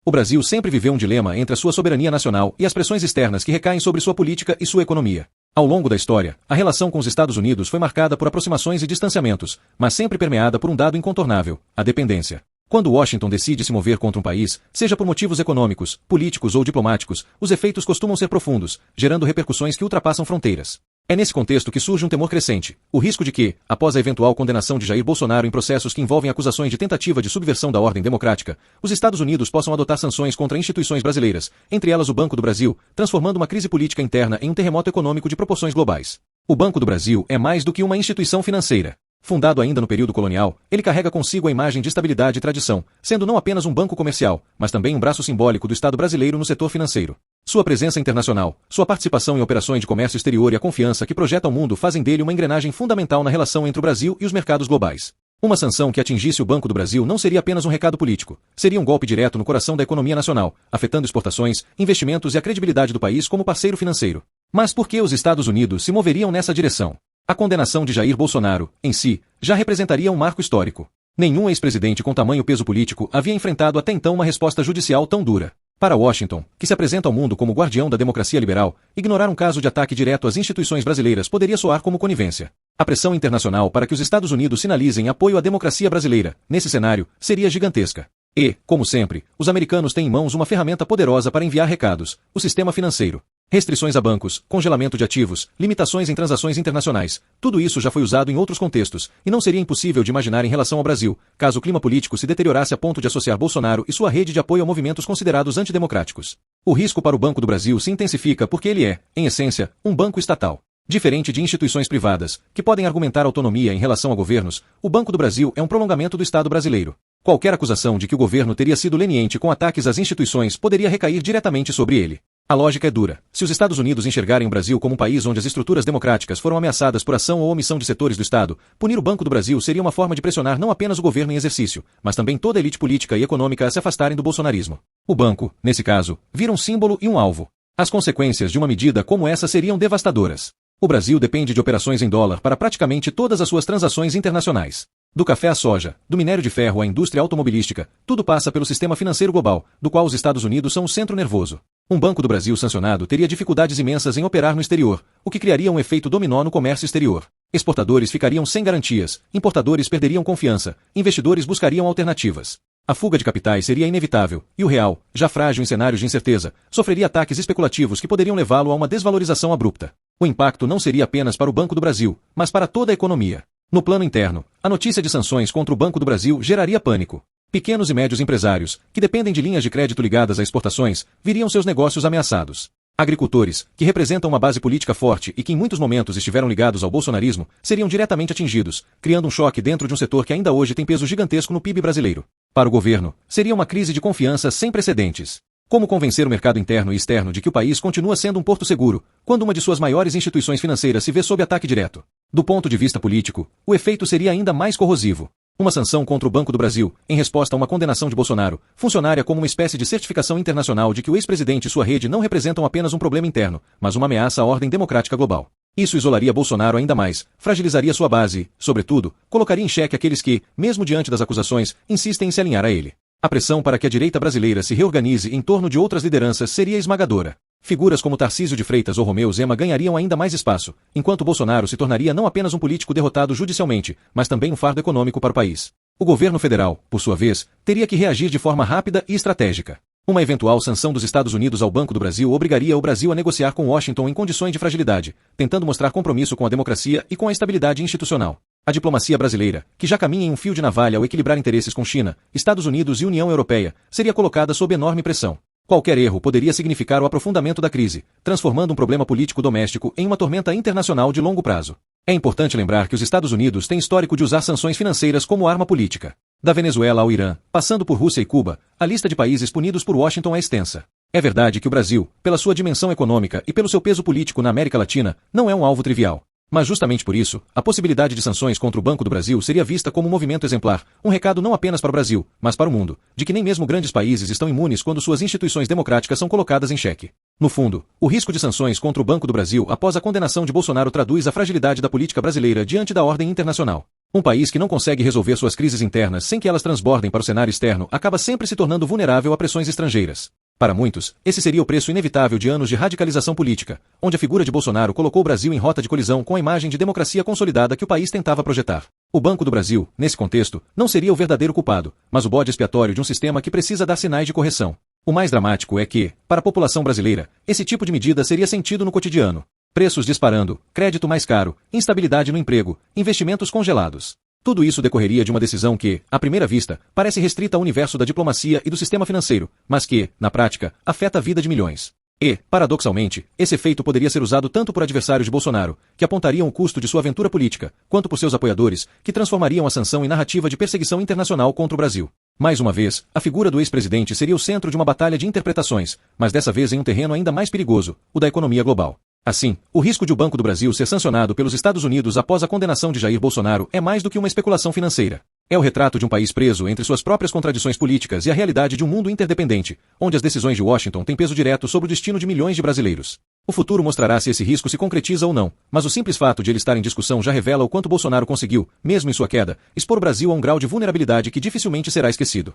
O Brasil sempre viveu um dilema entre a sua soberania nacional e as pressões externas que recaem sobre sua política e sua economia. Ao longo da história, a relação com os Estados Unidos foi marcada por aproximações e distanciamentos, mas sempre permeada por um dado incontornável: a dependência. Quando Washington decide se mover contra um país, seja por motivos econômicos, políticos ou diplomáticos, os efeitos costumam ser profundos, gerando repercussões que ultrapassam fronteiras. É nesse contexto que surge um temor crescente, o risco de que, após a eventual condenação de Jair Bolsonaro em processos que envolvem acusações de tentativa de subversão da ordem democrática, os Estados Unidos possam adotar sanções contra instituições brasileiras, entre elas o Banco do Brasil, transformando uma crise política interna em um terremoto econômico de proporções globais. O Banco do Brasil é mais do que uma instituição financeira. Fundado ainda no período colonial, ele carrega consigo a imagem de estabilidade e tradição, sendo não apenas um banco comercial, mas também um braço simbólico do Estado brasileiro no setor financeiro. Sua presença internacional, sua participação em operações de comércio exterior e a confiança que projeta ao mundo fazem dele uma engrenagem fundamental na relação entre o Brasil e os mercados globais. Uma sanção que atingisse o Banco do Brasil não seria apenas um recado político, seria um golpe direto no coração da economia nacional, afetando exportações, investimentos e a credibilidade do país como parceiro financeiro. Mas por que os Estados Unidos se moveriam nessa direção? A condenação de Jair Bolsonaro, em si, já representaria um marco histórico. Nenhum ex-presidente com tamanho peso político havia enfrentado até então uma resposta judicial tão dura. Para Washington, que se apresenta ao mundo como guardião da democracia liberal, ignorar um caso de ataque direto às instituições brasileiras poderia soar como conivência. A pressão internacional para que os Estados Unidos sinalizem apoio à democracia brasileira, nesse cenário, seria gigantesca. E, como sempre, os americanos têm em mãos uma ferramenta poderosa para enviar recados: o sistema financeiro. Restrições a bancos, congelamento de ativos, limitações em transações internacionais, tudo isso já foi usado em outros contextos, e não seria impossível de imaginar em relação ao Brasil, caso o clima político se deteriorasse a ponto de associar Bolsonaro e sua rede de apoio a movimentos considerados antidemocráticos. O risco para o Banco do Brasil se intensifica porque ele é, em essência, um banco estatal. Diferente de instituições privadas, que podem argumentar autonomia em relação a governos, o Banco do Brasil é um prolongamento do Estado brasileiro. Qualquer acusação de que o governo teria sido leniente com ataques às instituições poderia recair diretamente sobre ele. A lógica é dura. Se os Estados Unidos enxergarem o Brasil como um país onde as estruturas democráticas foram ameaçadas por ação ou omissão de setores do Estado, punir o Banco do Brasil seria uma forma de pressionar não apenas o governo em exercício, mas também toda a elite política e econômica a se afastarem do bolsonarismo. O banco, nesse caso, vira um símbolo e um alvo. As consequências de uma medida como essa seriam devastadoras. O Brasil depende de operações em dólar para praticamente todas as suas transações internacionais. Do café à soja, do minério de ferro à indústria automobilística, tudo passa pelo sistema financeiro global, do qual os Estados Unidos são o centro nervoso. Um Banco do Brasil sancionado teria dificuldades imensas em operar no exterior, o que criaria um efeito dominó no comércio exterior. Exportadores ficariam sem garantias, importadores perderiam confiança, investidores buscariam alternativas. A fuga de capitais seria inevitável, e o real, já frágil em cenários de incerteza, sofreria ataques especulativos que poderiam levá-lo a uma desvalorização abrupta. O impacto não seria apenas para o Banco do Brasil, mas para toda a economia. No plano interno, a notícia de sanções contra o Banco do Brasil geraria pânico. Pequenos e médios empresários, que dependem de linhas de crédito ligadas a exportações, viriam seus negócios ameaçados. Agricultores, que representam uma base política forte e que em muitos momentos estiveram ligados ao bolsonarismo, seriam diretamente atingidos, criando um choque dentro de um setor que ainda hoje tem peso gigantesco no PIB brasileiro. Para o governo, seria uma crise de confiança sem precedentes. Como convencer o mercado interno e externo de que o país continua sendo um porto seguro, quando uma de suas maiores instituições financeiras se vê sob ataque direto? Do ponto de vista político, o efeito seria ainda mais corrosivo. Uma sanção contra o Banco do Brasil, em resposta a uma condenação de Bolsonaro, funcionaria como uma espécie de certificação internacional de que o ex-presidente e sua rede não representam apenas um problema interno, mas uma ameaça à ordem democrática global. Isso isolaria Bolsonaro ainda mais, fragilizaria sua base e, sobretudo, colocaria em xeque aqueles que, mesmo diante das acusações, insistem em se alinhar a ele. A pressão para que a direita brasileira se reorganize em torno de outras lideranças seria esmagadora. Figuras como Tarcísio de Freitas ou Romeu Zema ganhariam ainda mais espaço, enquanto Bolsonaro se tornaria não apenas um político derrotado judicialmente, mas também um fardo econômico para o país. O governo federal, por sua vez, teria que reagir de forma rápida e estratégica. Uma eventual sanção dos Estados Unidos ao Banco do Brasil obrigaria o Brasil a negociar com Washington em condições de fragilidade, tentando mostrar compromisso com a democracia e com a estabilidade institucional. A diplomacia brasileira, que já caminha em um fio de navalha ao equilibrar interesses com China, Estados Unidos e União Europeia, seria colocada sob enorme pressão. Qualquer erro poderia significar o aprofundamento da crise, transformando um problema político doméstico em uma tormenta internacional de longo prazo. É importante lembrar que os Estados Unidos têm histórico de usar sanções financeiras como arma política. Da Venezuela ao Irã, passando por Rússia e Cuba, a lista de países punidos por Washington é extensa. É verdade que o Brasil, pela sua dimensão econômica e pelo seu peso político na América Latina, não é um alvo trivial. Mas justamente por isso, a possibilidade de sanções contra o Banco do Brasil seria vista como um movimento exemplar, um recado não apenas para o Brasil, mas para o mundo, de que nem mesmo grandes países estão imunes quando suas instituições democráticas são colocadas em xeque. No fundo, o risco de sanções contra o Banco do Brasil após a condenação de Bolsonaro traduz a fragilidade da política brasileira diante da ordem internacional. Um país que não consegue resolver suas crises internas sem que elas transbordem para o cenário externo acaba sempre se tornando vulnerável a pressões estrangeiras. Para muitos, esse seria o preço inevitável de anos de radicalização política, onde a figura de Bolsonaro colocou o Brasil em rota de colisão com a imagem de democracia consolidada que o país tentava projetar. O Banco do Brasil, nesse contexto, não seria o verdadeiro culpado, mas o bode expiatório de um sistema que precisa dar sinais de correção. O mais dramático é que, para a população brasileira, esse tipo de medida seria sentido no cotidiano. Preços disparando, crédito mais caro, instabilidade no emprego, investimentos congelados. Tudo isso decorreria de uma decisão que, à primeira vista, parece restrita ao universo da diplomacia e do sistema financeiro, mas que, na prática, afeta a vida de milhões. E, paradoxalmente, esse efeito poderia ser usado tanto por adversários de Bolsonaro, que apontariam o custo de sua aventura política, quanto por seus apoiadores, que transformariam a sanção em narrativa de perseguição internacional contra o Brasil. Mais uma vez, a figura do ex-presidente seria o centro de uma batalha de interpretações, mas dessa vez em um terreno ainda mais perigoso, o da economia global. Assim, o risco de o Banco do Brasil ser sancionado pelos Estados Unidos após a condenação de Jair Bolsonaro é mais do que uma especulação financeira. É o retrato de um país preso entre suas próprias contradições políticas e a realidade de um mundo interdependente, onde as decisões de Washington têm peso direto sobre o destino de milhões de brasileiros. O futuro mostrará se esse risco se concretiza ou não, mas o simples fato de ele estar em discussão já revela o quanto Bolsonaro conseguiu, mesmo em sua queda, expor o Brasil a um grau de vulnerabilidade que dificilmente será esquecido.